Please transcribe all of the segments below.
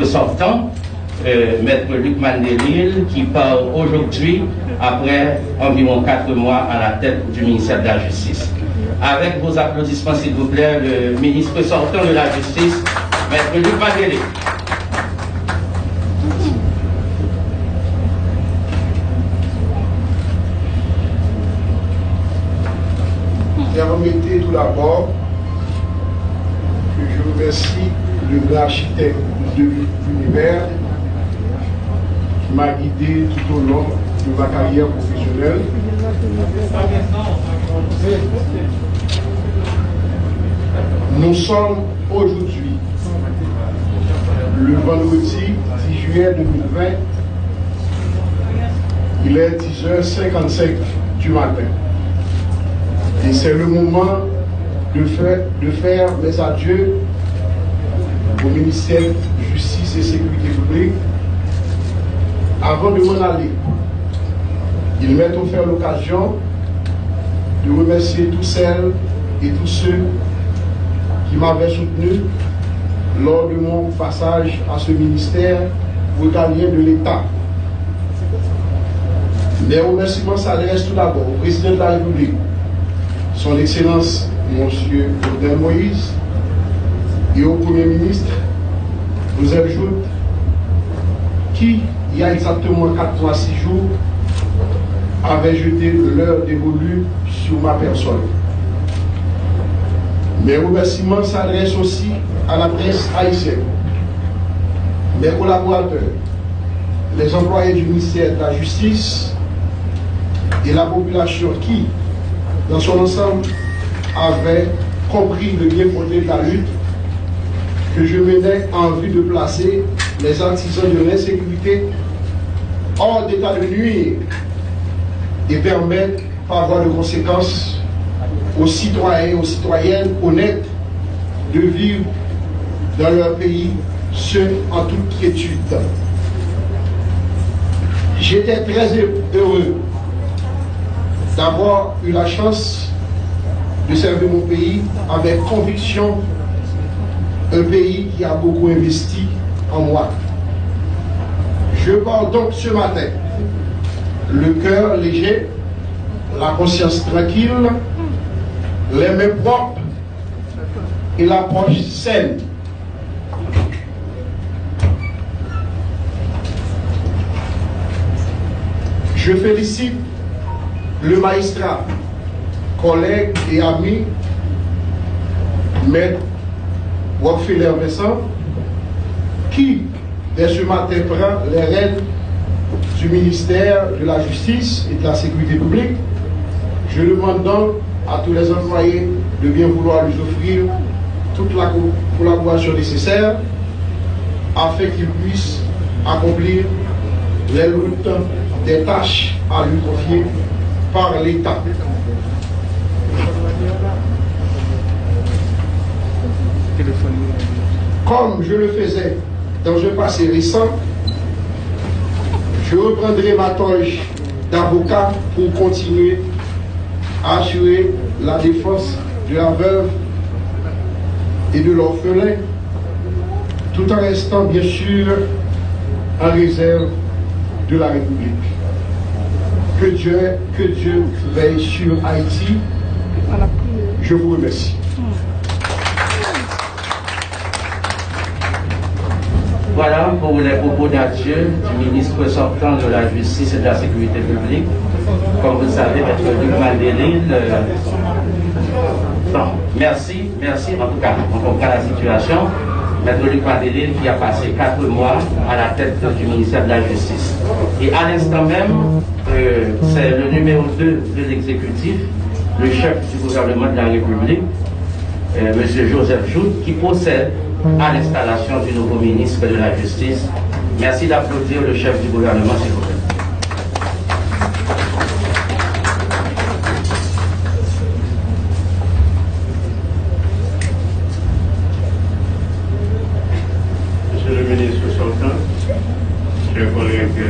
sortant, Maître Luc Mandelil, qui part aujourd'hui après environ 4 mois à la tête du ministère de la Justice. Avec vos applaudissements, s'il vous plaît, le ministre sortant de la Justice, Maître Luc Mandelil. Permettez tout d'abord que je remercie le grand architecte de l'univers qui m'a guidé tout au long de ma carrière professionnelle. Nous sommes aujourd'hui le vendredi 10 juillet 2020. Il est 10h55 du matin. Et c'est le moment de faire mes adieux au ministère de Justice et Sécurité publique. Avant de m'en aller, il m'est offert l'occasion de remercier toutes celles et tous ceux qui m'avaient soutenu lors de mon passage à ce ministère régalien de l'État. Mes remerciements s'adressent tout d'abord au président de la République, Son Excellence M. Jovenel Moïse, et au Premier ministre Joseph Jout, qui, il y a exactement 4 mois, 6 jours, avait jeté l'heure dévolue sur ma personne. Mes remerciements s'adressent aussi à la presse haïtienne, mes collaborateurs, les employés du ministère de la Justice et la population qui, dans son ensemble, avait compris le bien fondé de la lutte que je menais en vue de placer les artisans de l'insécurité hors d'état de nuire et permettre, par voie de conséquence, aux citoyens et aux citoyennes honnêtes de vivre dans leur pays, ce en toute quiétude. J'étais très heureux d'avoir eu la chance de servir mon pays avec conviction, un pays qui a beaucoup investi en moi. Je pars donc ce matin, le cœur léger, la conscience tranquille, les mains propres et l'approche saine. Je félicite le magistrat, collègue et ami, Maître Rockefeller Vincent, qui, dès ce matin, prend les rênes du ministère de la Justice et de la Sécurité publique. Je demande donc à tous les employés de bien vouloir lui offrir toute la collaboration nécessaire afin qu'il puisse accomplir les luttes des tâches à lui confier par l'État. Comme je le faisais dans un passé récent, je reprendrai ma toge d'avocat pour continuer à assurer la défense de la veuve et de l'orphelin, tout en restant bien sûr en réserve de la République. Que Dieu veille sur Haïti. Je vous remercie. Voilà pour les propos d'adieu du ministre sortant de la Justice et de la Sécurité publique. Comme vous le savez, Maître Luc Mandelil. Merci en tout cas, on comprend la situation. Maître Luc Mandelil qui a passé 4 mois à la tête du ministère de la Justice. Et à l'instant même, c'est le numéro 2 de l'exécutif, le chef du gouvernement de la République, M. Joseph Jout, qui procède à l'installation du nouveau ministre de la Justice. Merci d'applaudir le chef du gouvernement, s'il vous plaît. Monsieur le ministre sortant, chers collègues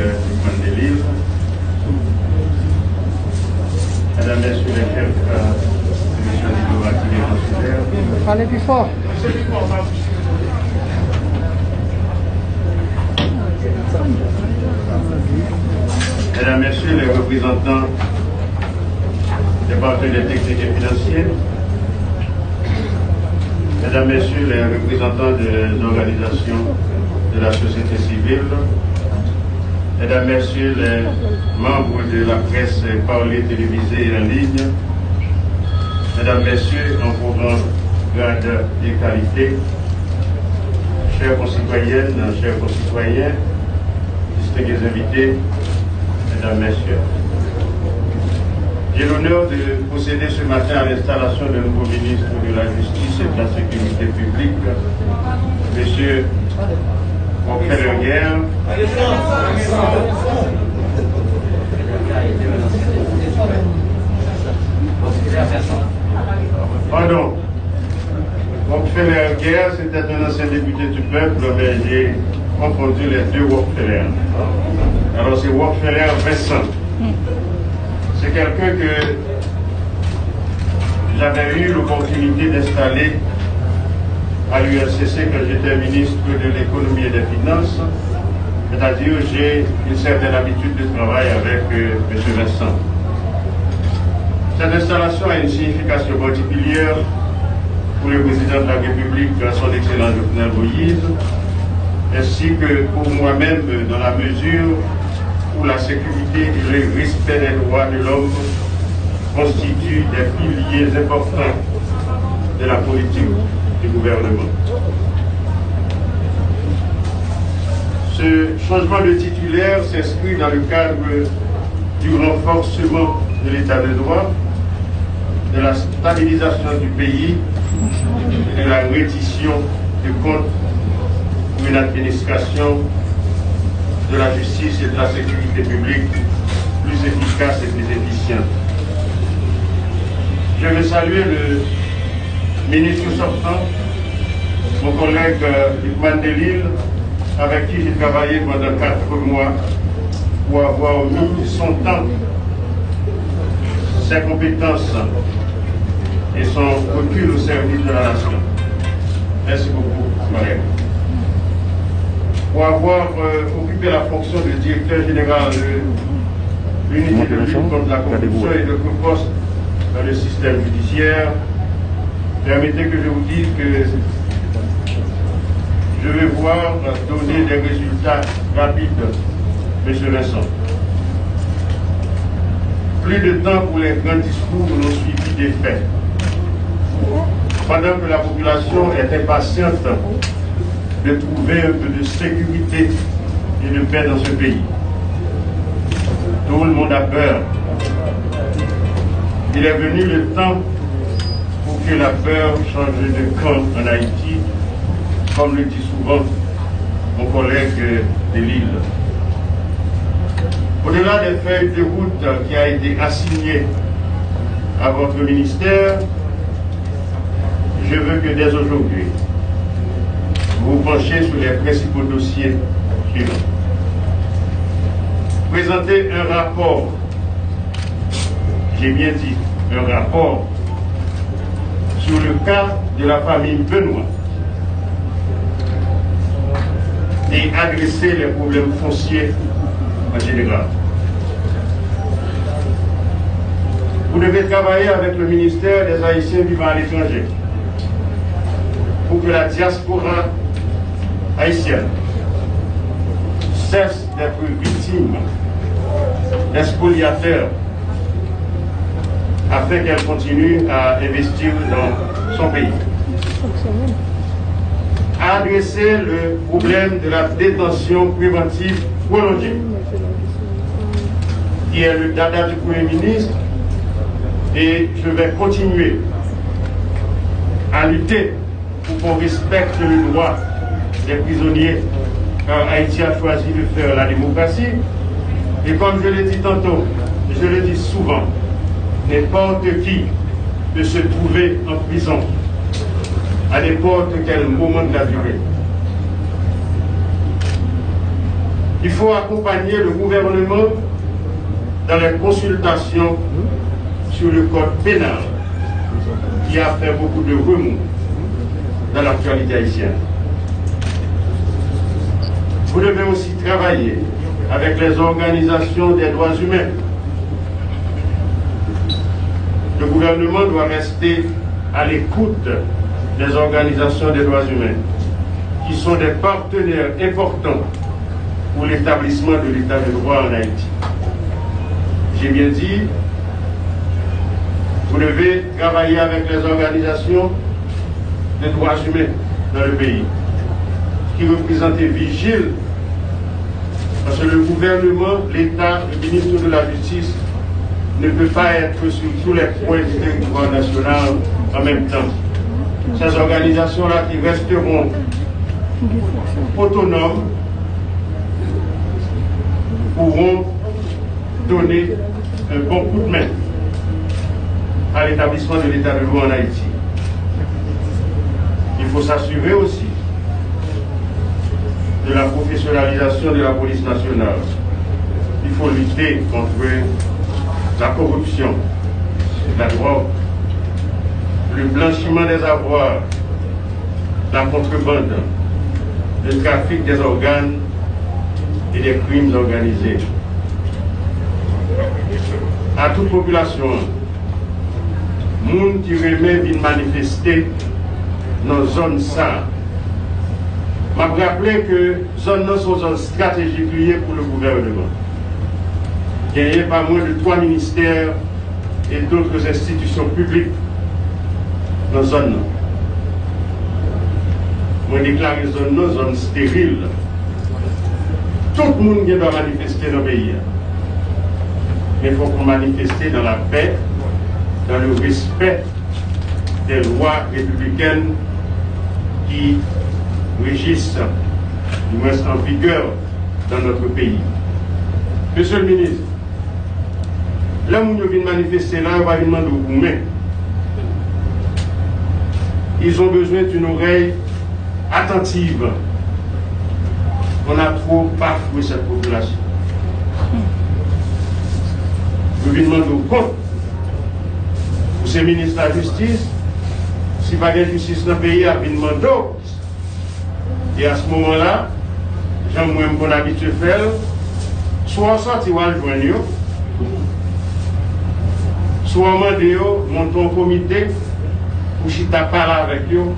Mandelil, Mesdames, Messieurs les chefs de mission diplomatique et consulaire, Parlez plus fort. Mesdames, Messieurs les représentants des partenaires techniques et financiers, Mesdames, Messieurs les représentants des organisations de la société civile, Mesdames, Messieurs les membres de la presse parlée, télévisée et en ligne, Mesdames, Messieurs, en programme grade et qualité, chères concitoyennes, chers concitoyens, distingués invités, Mesdames, Messieurs. J'ai l'honneur de procéder ce matin à l'installation d'un nouveau ministre de la Justice et de la Sécurité publique, M. Rockefeller. Pardon. Rockefeller, c'était un ancien député du peuple, mais j'ai confondu les deux Rockefeller. Alors c'est Rockefeller Vincent. C'est quelqu'un que j'avais eu l'opportunité d'installer à l'URCC quand j'étais ministre de l'économie et des finances. C'est-à-dire j'ai une certaine habitude de travail avec M. Vincent. Cette installation a une signification particulière pour le président de la République, son Excellence Jovenel Moïse, ainsi que pour moi-même dans la mesure où la sécurité et le respect des droits de l'homme constituent des piliers importants de la politique du gouvernement. Ce changement de titulaire s'inscrit dans le cadre du renforcement de l'état de droit, de la stabilisation du pays et de la reddition de comptes pour une administration de la justice et de la sécurité publique plus efficace et plus efficiente. Je veux saluer le ministre sortant, mon collègue Lukman Delil, avec qui j'ai travaillé pendant 4 mois pour avoir mis son temps, ses compétences et son recul au service de la nation. Merci beaucoup, collègue. Pour avoir occupé la fonction de directeur général de l'unité de lutte contre la corruption et d'autres postes dans le système judiciaire, permettez que je vous dise que je vais voir donner des résultats rapides, M. Vincent. Plus de temps pour les grands discours n'ont suivi des faits. Pendant que la population est impatiente de trouver un peu de sécurité et de paix dans ce pays, tout le monde a peur. Il est venu le temps pour que la peur change de camp en Haïti, comme le dit souvent mon collègue de Lille. Au-delà des feuilles de route qui a été assignée à votre ministère, je veux que dès aujourd'hui, vous vous penchez sur les principaux dossiers suivants. Présenter un rapport, j'ai bien dit, un rapport sur le cas de la famille Benoît et adresser les problèmes fonciers en général. Vous devez travailler avec le ministère des Haïtiens vivant à l'étranger pour que la diaspora haïtienne cesse d'être victime des spoliateurs afin qu'elle continue à investir dans son pays. Adresser le problème de la détention préventive prolongée, qui est le dada du Premier ministre, et je vais continuer à lutter pour qu'on respecte le droit des prisonniers, car Haïti a choisi de faire la démocratie. Et comme je l'ai dit tantôt, je le dis souvent, n'importe qui peut se trouver en prison à n'importe quel moment de la durée. Il faut accompagner le gouvernement dans les consultations sur le code pénal qui a fait beaucoup de remous dans l'actualité haïtienne. Vous devez aussi travailler avec les organisations des droits humains. Le gouvernement doit rester à l'écoute des organisations des droits humains, qui sont des partenaires importants pour l'établissement de l'état de droit en Haïti. J'ai bien dit, vous devez travailler avec les organisations des droits humains dans le pays, qui représentent Vigile, parce que le gouvernement, l'État, le ministre de la Justice ne peut pas être sur tous les points du territoire national en même temps. Ces organisations-là qui resteront autonomes pourront donner un bon coup de main à l'établissement de l'état de droit en Haïti. Il faut s'assurer aussi de la professionnalisation de la police nationale. Il faut lutter contre la corruption, la drogue, le blanchiment des avoirs, la contrebande, le trafic des organes et des crimes organisés. À toute population, moun qui remet vient manifester dans zone ça. Je me rappelle que zone non sont zone stratégique liée pour le gouvernement. Il y a pas moins de 3 ministères et d'autres institutions publiques dans la zone. Moi, je déclare zone stérile. Tout le monde doit manifester dans le pays. Mais il faut qu'on manifeste dans la paix, dans le respect des lois républicaines qui régissent, du moins en vigueur, dans notre pays. Monsieur le ministre, là où nous venons manifester, là, on va demander aux Goumets. Ils ont besoin d'une oreille attentive. On a trop bafoué cette population. Nous venons demander au compte pour ces ministres de la justice. Si pas de justice dans le pays, à demander. Et à ce moment-là, j'aime mon habitude de faire, soit on sortit ou on joigne, soit on monte un comité pour chita parler avec eux,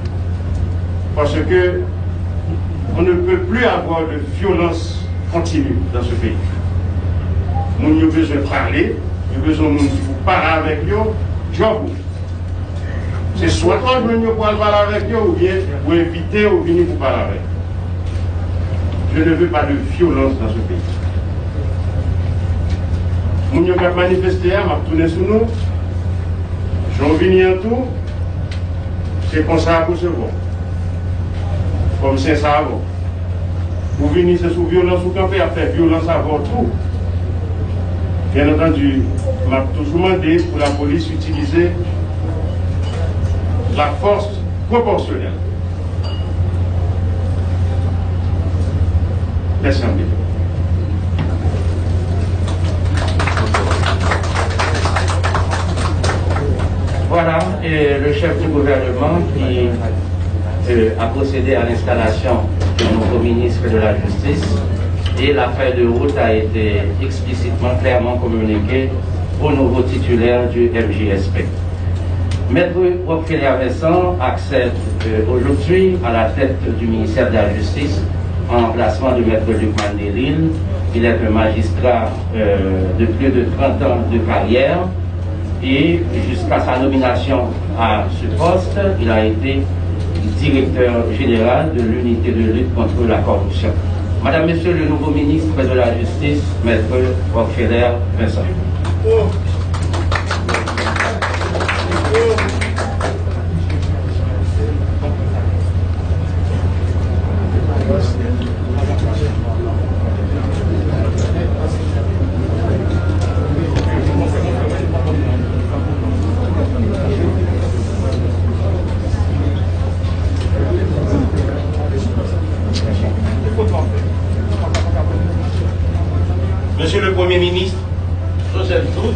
parce que on ne peut plus avoir de violence continue dans ce pays. Nous avons besoin de parler, nous avons besoin de monde qui vous parler avec eux, j'avoue. C'est soit on veut parler avec eux, ou bien vous inviter ou venir vous parler avec eux. Je ne veux pas de violence dans ce pays. Nous avons manifesté, on va tourner sur nous. J'en viens en tout, c'est comme ça pour se voir. Comme c'est ça avant. Vous venez, c'est sous violence, vous campez à faire violence avant tout. Bien entendu, je m'a toujours demandé pour la police d'utiliser la force proportionnelle. Merci. Voilà, et le chef du gouvernement qui a procédé à l'installation du nouveau ministre de la Justice, et la feuille de route a été explicitement, clairement communiquée au nouveau titulaire du MJSP. Maître Rockefeller Vincent accède aujourd'hui à la tête du ministère de la Justice en remplacement de Maître Luc Mandelil. Il est un magistrat de plus de 30 ans de carrière et jusqu'à sa nomination à ce poste, il a été directeur général de l'unité de lutte contre la corruption. Madame, Monsieur le nouveau ministre de la Justice, Maître Rockefeller Vincent. Monsieur le Premier ministre, Joseph Dout,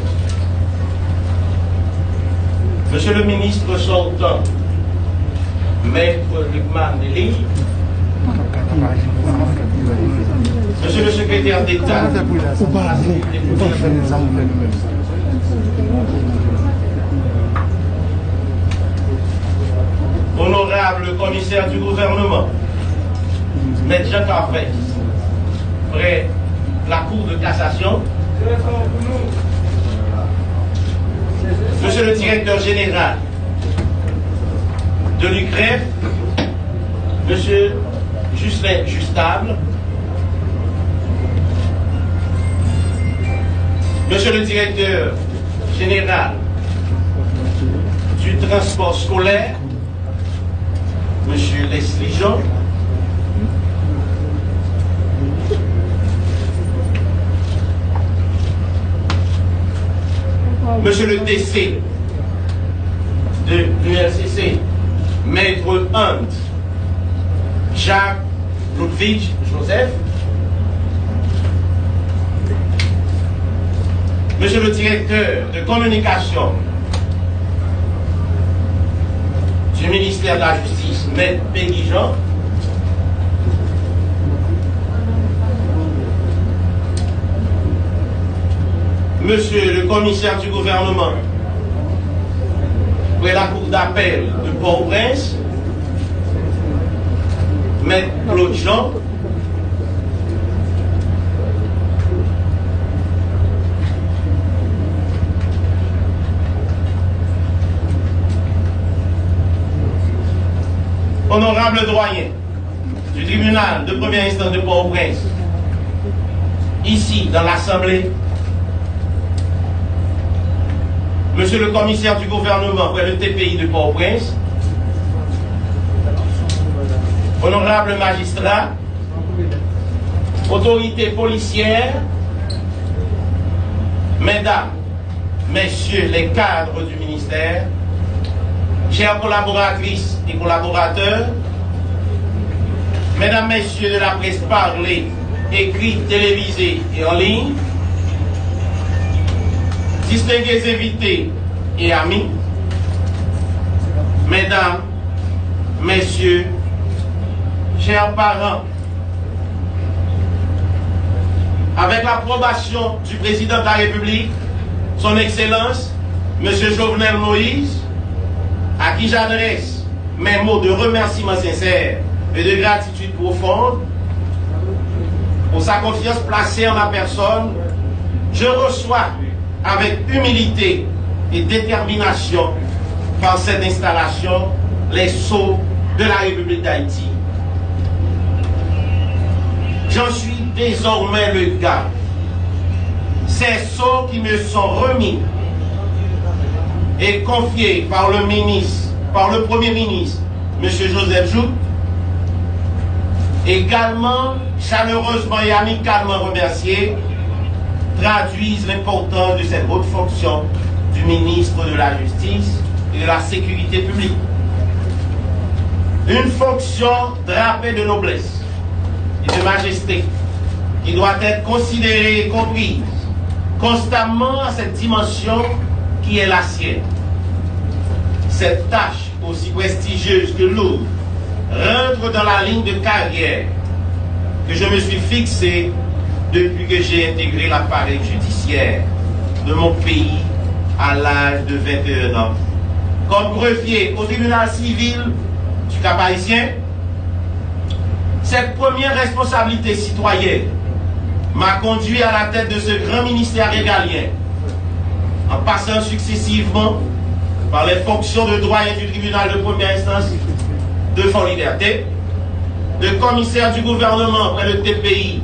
Monsieur le ministre sortant, Maître Luc Mandelil, Monsieur le secrétaire secrétaire d'État. Honorable commissaire du gouvernement, Maître Jean Carpet, près la Cour de cassation, Monsieur le directeur général de l'UCREF, Monsieur Justin Justable, Monsieur le directeur général du transport scolaire, Monsieur Leslie Jean, Monsieur le DC de l'ULCC, Maître Hunt, Jacques Ludwig Joseph, Monsieur le directeur de communication du ministère de la Justice, Maître Peggy Jean, Monsieur le commissaire du gouvernement pour la cour d'appel de Port-au-Prince, Maître Claude Jean, honorable doyen du tribunal de première instance de Port-au-Prince, ici dans l'Assemblée, Monsieur le commissaire du gouvernement pour le TPI de Port-au-Prince, honorable magistrat, autorités policières, mesdames, messieurs les cadres du ministère, chères collaboratrices et collaborateurs, mesdames, messieurs de la presse parlée, écrite, télévisée et en ligne, distingués invités et amis, mesdames, messieurs, chers parents, avec l'approbation du président de la République, son Excellence, M. Jovenel Moïse, à qui j'adresse mes mots de remerciement sincère et de gratitude profonde pour sa confiance placée en ma personne, je reçois avec humilité et détermination par cette installation les sceaux de la République d'Haïti. J'en suis désormais le garde. Ces sceaux qui me sont remis et confiés par le ministre, par le Premier ministre, M. Joseph Jout, également chaleureusement et amicalement remerciés, traduisent l'importance de cette haute fonction du ministre de la Justice et de la Sécurité publique. Une fonction drapée de noblesse et de majesté qui doit être considérée et comprise constamment à cette dimension qui est la sienne. Cette tâche aussi prestigieuse que lourde rentre dans la ligne de carrière que je me suis fixée depuis que j'ai intégré l'appareil judiciaire de mon pays à l'âge de 21 ans. Comme greffier au tribunal civil du Cap-Haïtien, cette première responsabilité citoyenne m'a conduit à la tête de ce grand ministère régalien, en passant successivement par les fonctions de doyen du tribunal de première instance de Fort-Liberté, de commissaire du gouvernement près le TPI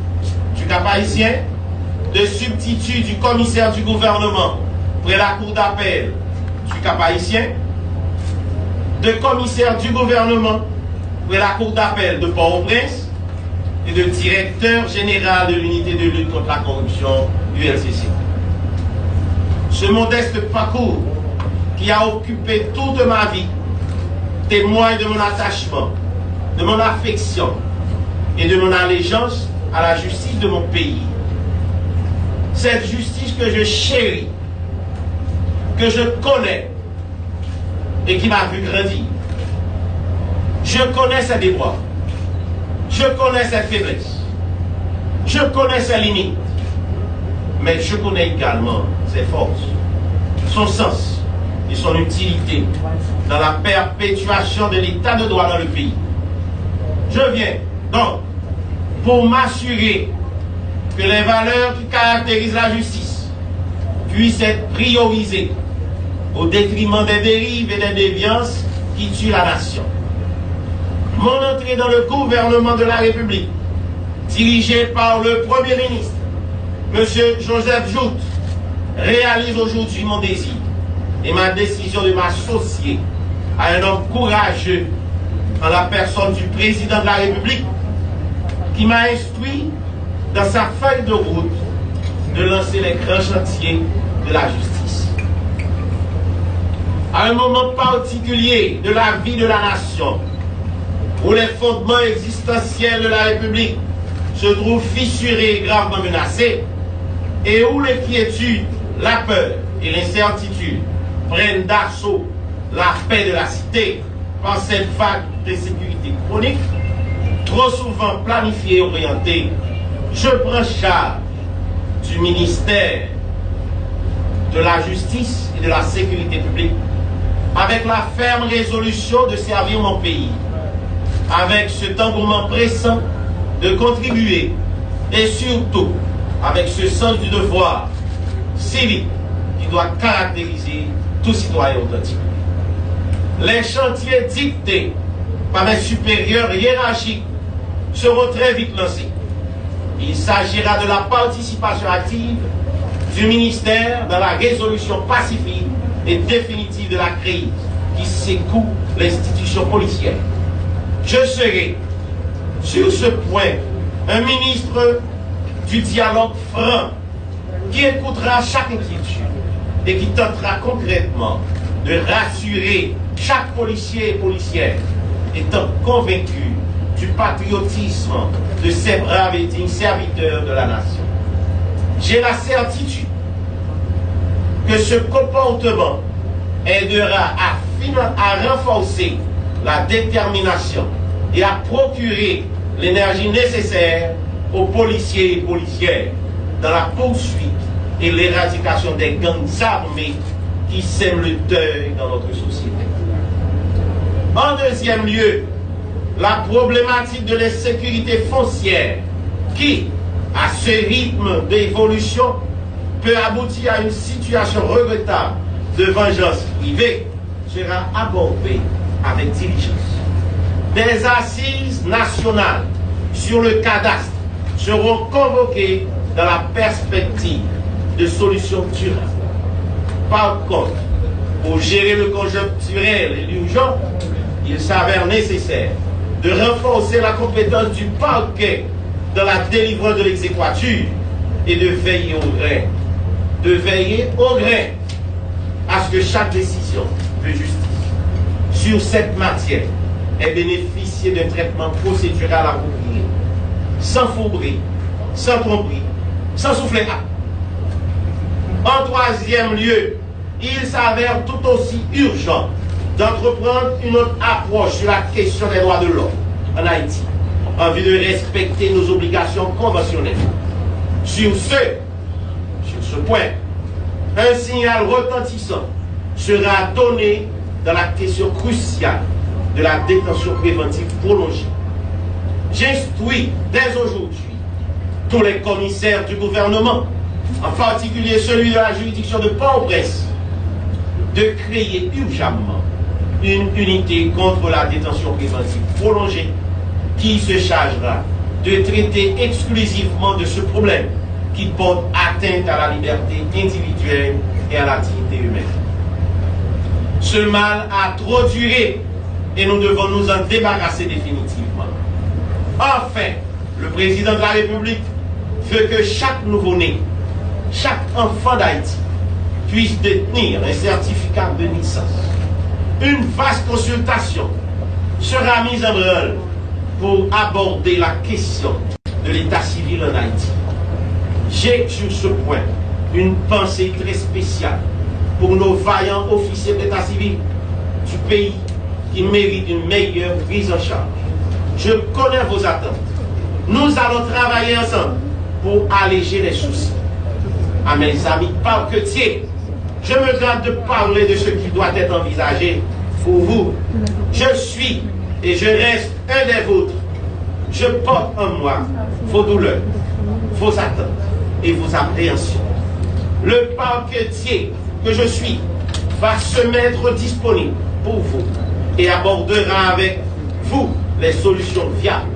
du Cap-Haïtien, de substitut du commissaire du gouvernement près la cour d'appel du Cap-Haïtien, de commissaire du gouvernement près la cour d'appel de Port-au-Prince et de directeur général de l'unité de lutte contre la corruption ULCC. Ce modeste parcours qui a occupé toute ma vie témoigne de mon attachement, de mon affection et de mon allégeance à la justice de mon pays. Cette justice que je chéris, que je connais et qui m'a vu grandir. Je connais ses déboires, je connais ses faiblesses, Je connais ses limites, mais je connais également ses forces, son sens et son utilité dans la perpétuation de l'état de droit dans le pays. Je viens donc pour m'assurer que les valeurs qui caractérisent la justice puissent être priorisées au détriment des dérives et des déviances qui tuent la nation. Mon entrée dans le gouvernement de la République, dirigé par le Premier ministre, M. Joseph Jout, réalise aujourd'hui mon désir et ma décision de m'associer à un homme courageux en la personne du président de la République qui m'a instruit dans sa feuille de route de lancer les grands chantiers de la justice. À un moment particulier de la vie de la nation, où les fondements existentiels de la République se trouvent fissurés et gravement menacés, et où l'inquiétude, la peur et l'incertitude prennent d'assaut la paix de la cité par cette vague d'insécurité chronique, trop souvent planifiée et orientée, je prends charge du ministère de la Justice et de la Sécurité publique avec la ferme résolution de servir mon pays, avec cet engouement pressant de contribuer et surtout avec ce sens du devoir civique qui doit caractériser tout citoyen authentique. Les chantiers dictés par mes supérieurs hiérarchiques seront très vite lancés. Il s'agira de la participation active du ministère dans la résolution pacifique et définitive de la crise qui secoue l'institution policière. Je serai, sur ce point, un ministre du dialogue franc qui écoutera chaque inquiétude et qui tentera concrètement de rassurer chaque policier et policière, étant convaincu du patriotisme de ces braves et dignes serviteurs de la nation. J'ai la certitude que ce comportement aidera à renforcer la détermination et à procurer l'énergie nécessaire aux policiers et policières dans la poursuite et l'éradication des gangs armés qui sèment le deuil dans notre société. En deuxième lieu, la problématique de l'insécurité foncière qui, à ce rythme d'évolution, peut aboutir à une situation regrettable de vengeance privée, sera abordée avec diligence. Des assises nationales sur le cadastre seront convoquées dans la perspective de solutions durables. Par contre, pour gérer le conjoncturel et l'urgent, il s'avère nécessaire de renforcer la compétence du parquet dans la délivrance de l'exéquatur et de veiller au grain. De veiller au grain à ce que chaque décision de justice sur cette matière ait bénéficié d'un traitement procédural approprié, sans fourberie, sans tromperie, sans soufflet. En troisième lieu, il s'avère tout aussi urgent d'entreprendre une autre approche sur la question des droits de l'homme en Haïti, en vue de respecter nos obligations conventionnelles. Sur ce point, un signal retentissant sera donné dans la question cruciale de la détention préventive prolongée. J'instruis dès aujourd'hui tous les commissaires du gouvernement, en particulier celui de la juridiction de Port-au-Prince, de créer urgemment une unité contre la détention préventive prolongée qui se chargera de traiter exclusivement de ce problème qui porte atteinte à la liberté individuelle et à la dignité humaine. Ce mal a trop duré et nous devons nous en débarrasser définitivement. Enfin, le président de la République veut que chaque nouveau-né, chaque enfant d'Haïti puisse détenir un certificat de naissance. Une vaste consultation sera mise en œuvre pour aborder la question de l'état civil en Haïti. J'ai sur ce point une pensée très spéciale pour nos vaillants officiers d'état civil du pays qui méritent une meilleure prise en charge. Je connais vos attentes. Nous allons travailler ensemble pour alléger les soucis. À mes amis parquetiers, je me garde de parler de ce qui doit être envisagé pour vous. Je suis et je reste un des vôtres. Je porte en moi vos douleurs, vos attentes et vos appréhensions. Le parquetier que je suis va se mettre disponible pour vous et abordera avec vous les solutions viables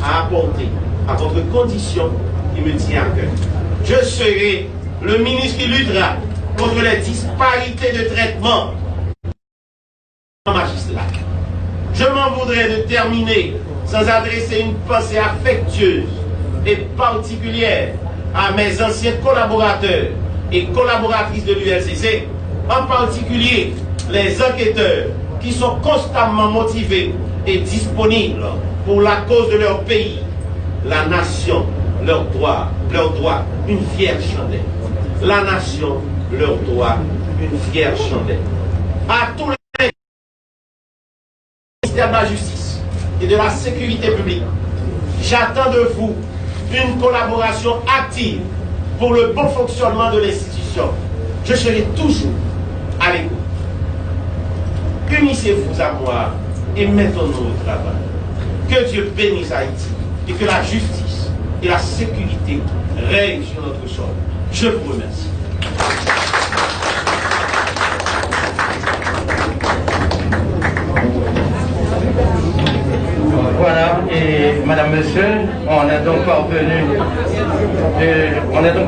à apporter à votre condition qui me tient à cœur. Je serai le ministre qui luttera contre les disparités de traitement magistrat. Je m'en voudrais de terminer sans adresser une pensée affectueuse et particulière à mes anciens collaborateurs et collaboratrices de l'ULCC, en particulier les enquêteurs qui sont constamment motivés et disponibles pour la cause de leur pays, la nation, leur doit une fière chandelle. La nation leur doit une fière chandelle. À tous les ministères de la Justice et de la Sécurité publique, j'attends de vous une collaboration active pour le bon fonctionnement de l'institution. Je serai toujours à l'écoute. Unissez-vous à moi et mettons-nous au travail. Que Dieu bénisse Haïti et que la justice et la sécurité règnent sur notre sol. Je vous remercie. Voilà, et Madame, Monsieur, on est donc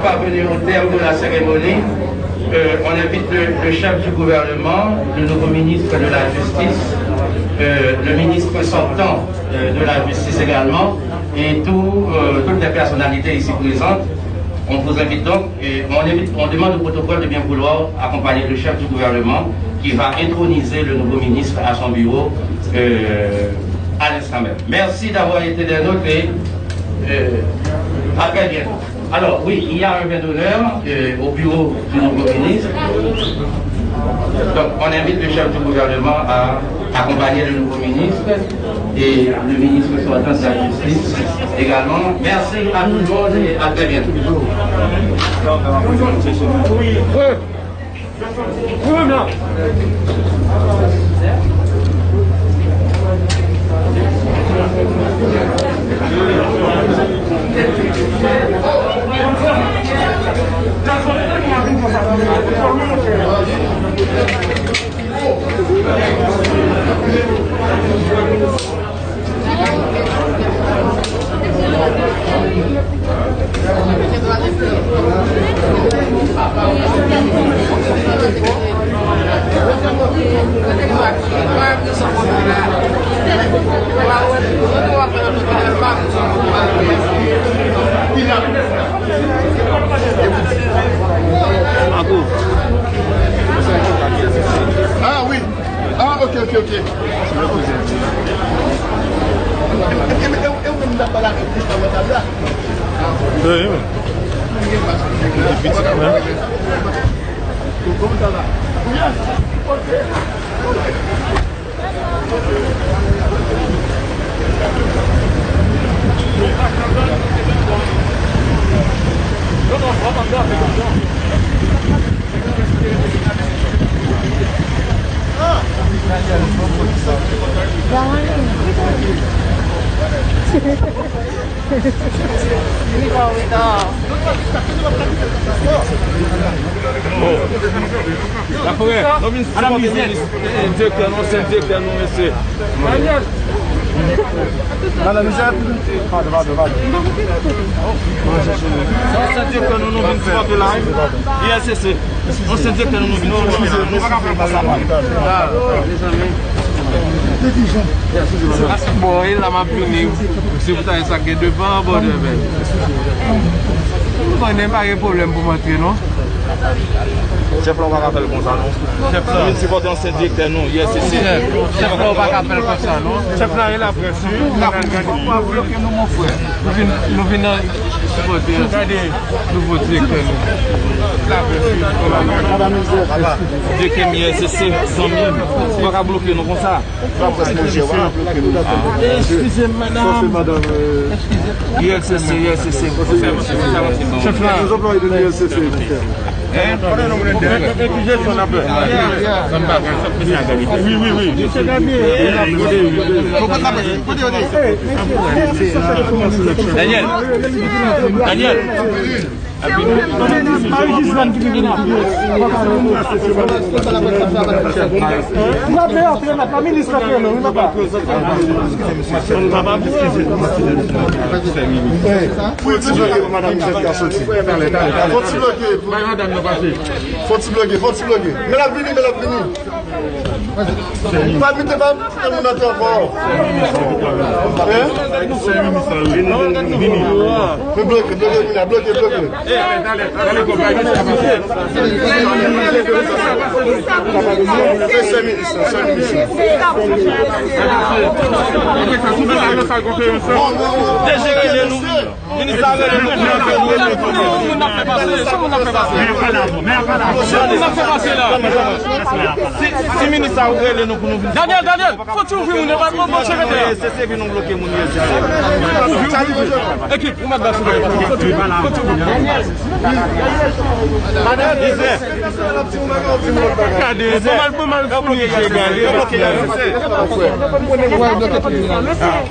parvenu au terme de la cérémonie. On invite le chef du gouvernement, le nouveau ministre de la Justice, le ministre sortant de la Justice également, et toutes les personnalités ici présentes. On vous invite donc, et on demande au protocole de bien vouloir accompagner le chef du gouvernement qui va introniser le nouveau ministre à son bureau à l'instant même. Merci d'avoir été des nôtres et à très bientôt. Alors oui, il y a un vin d'honneur au bureau du nouveau ministre. Donc on invite le chef du gouvernement à accompagner le nouveau ministre et le ministre sortant de la Justice également. Merci à tout le monde et à très bientôt. Ah oui. Ah ok. Madame ministre, directeur, non, c'est directeur, non, monsieur. Madame ministre, c'est directeur, nous venons faire de là. ISCC, on c'est directeur, nous venons faire de là. Nous ne pouvons pas faire ça. Bon, il a ma puni. Si vous avez ça devant, bon, vous n'avez pas de problème pour m'entrer, non? Chef, on va pas faire comme ça, non? Chef, là, c'est votre ancien directeur, non? Yes, c'est chef, on va pas faire comme ça, non? Chef, là, il a prévu. On va bloquer nous, mon frère. Nous venons nouveau directeur. Directeur ILCC, 100 000. On va bloquer nous comme ça. Excusez-moi, madame. ILCC. Chef là, nous employés de l'ILCC. Oui. Daniel. Faut-il bloquer. Mais la vini. Pas vite, pas tout le monde attend encore. Bloquer. Daniel, faut-tu ouvrir mon secrétaire? C'est qui nous bloquer mon équipe, vous m'avez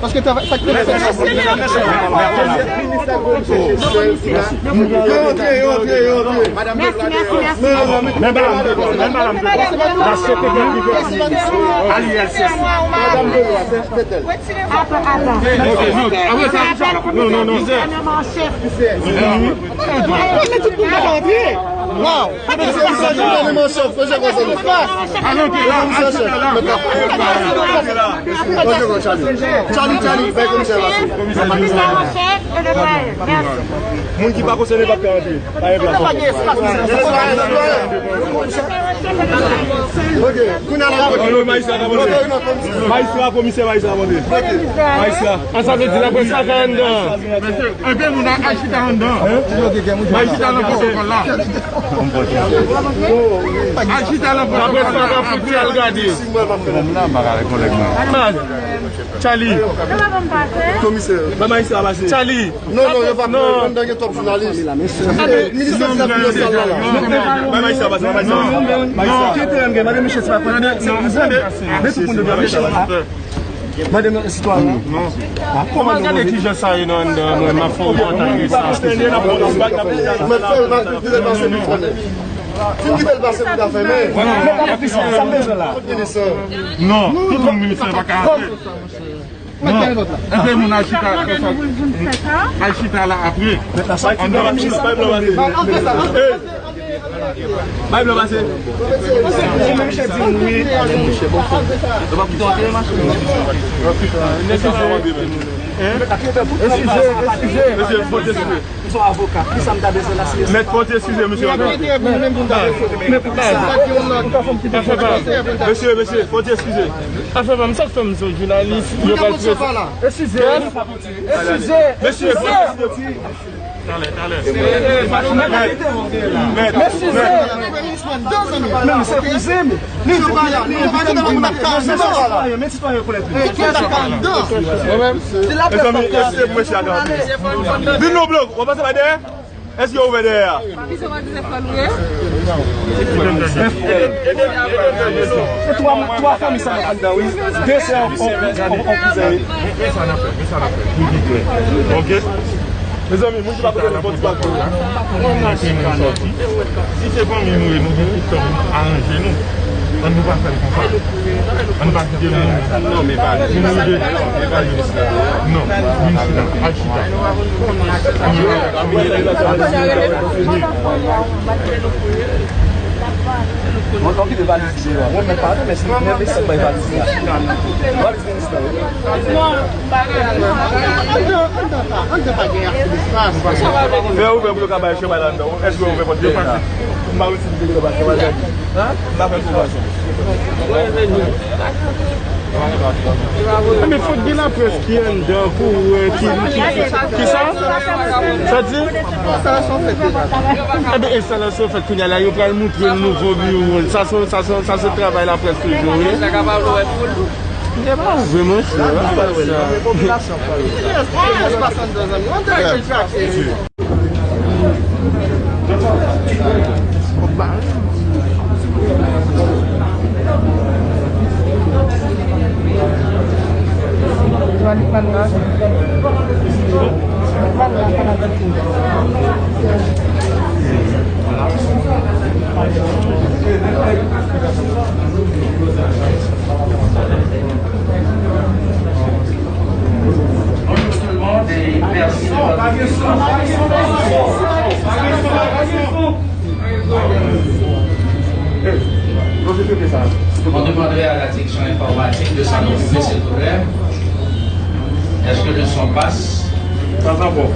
Parce que ça Charlie. Commissaire. Charlie. Non, il n'y a pas de top journaliste. Ministère de la Madame citoyen. Comment regardez qui je ça ma faute non, tout le ministère va carrer. Non, et mon Achita là après. Ils sont avocats. Qui ça me besoin de Maître, faut excuser, monsieur. Monsieur, faut excuser. Enfin, même ça, comme journaliste, il n'y a pas de excusez. Monsieur, est-ce qu'il est ouvert derrière? Trois familles, ça m'a dit, oui. Deux sœurs en prison. Ok. Mes amis, moi je ne vais pas faire n'importe quoi. Si c'est pas mieux, nous devons arranger nous. On ne va pas faire comme ça. On ne va pas dire non, mais pas. Non, Moi, tant qu'il ne va pas dire, moi, je ne parle pas, mais c'est même si il va dire. Mais il faut dire la presse qui est dedans pour qui ça? Ça dit? L'installation faite déjà. Eh bien, l'installation faite qu'on y a là, il va montrer le nouveau bureau. Ça se travaille la presse toujours. Il n'y a pas vraiment ça. Population. Bonjour tout le monde et merci de votre On demanderait à la direction informatique de s'en occuper, s'il vous plaît. Est-ce que le son passe? Pas encore.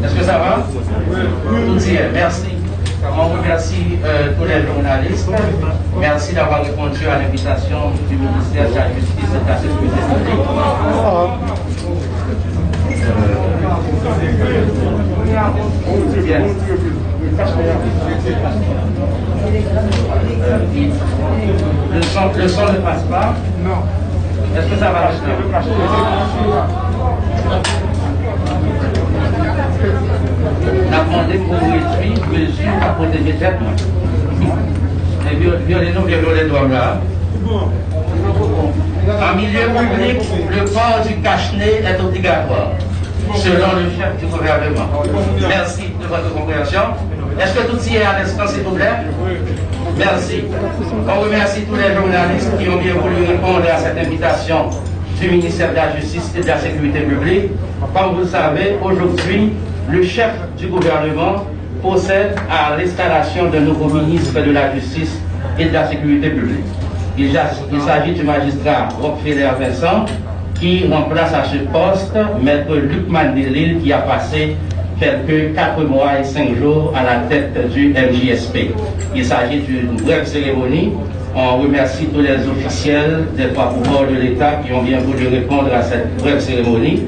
Est-ce que ça va? Tout y est, merci. On remercie tous les journalistes. Merci d'avoir répondu à l'invitation du ministère de la Justice et de la Sécurité publique. Bien. Le son ne passe pas? Non. Est-ce que ça va acheter? On a demandé pour réduire mesures à protéger traitement. Et violez-nous, violer les là. En milieu public, le port du cache-nez est obligatoire, selon le chef du gouvernement. Merci de votre compréhension. Est-ce que tout y est à l'instant, s'il vous plaît? Merci. On remercie tous les journalistes qui ont bien voulu répondre à cette invitation du ministère de la Justice et de la Sécurité publique. Comme vous le savez, aujourd'hui, le chef du gouvernement procède à l'installation d'un nouveau ministre de la Justice et de la Sécurité publique. Il s'agit du magistrat Rockefeller Vincent qui remplace à ce poste maître Luc Mandelil qui a passé quelques 4 mois et 5 jours à la tête du MJSP. Il s'agit d'une brève cérémonie. On remercie tous les officiels des trois pouvoirs de l'État qui ont bien voulu répondre à cette brève cérémonie.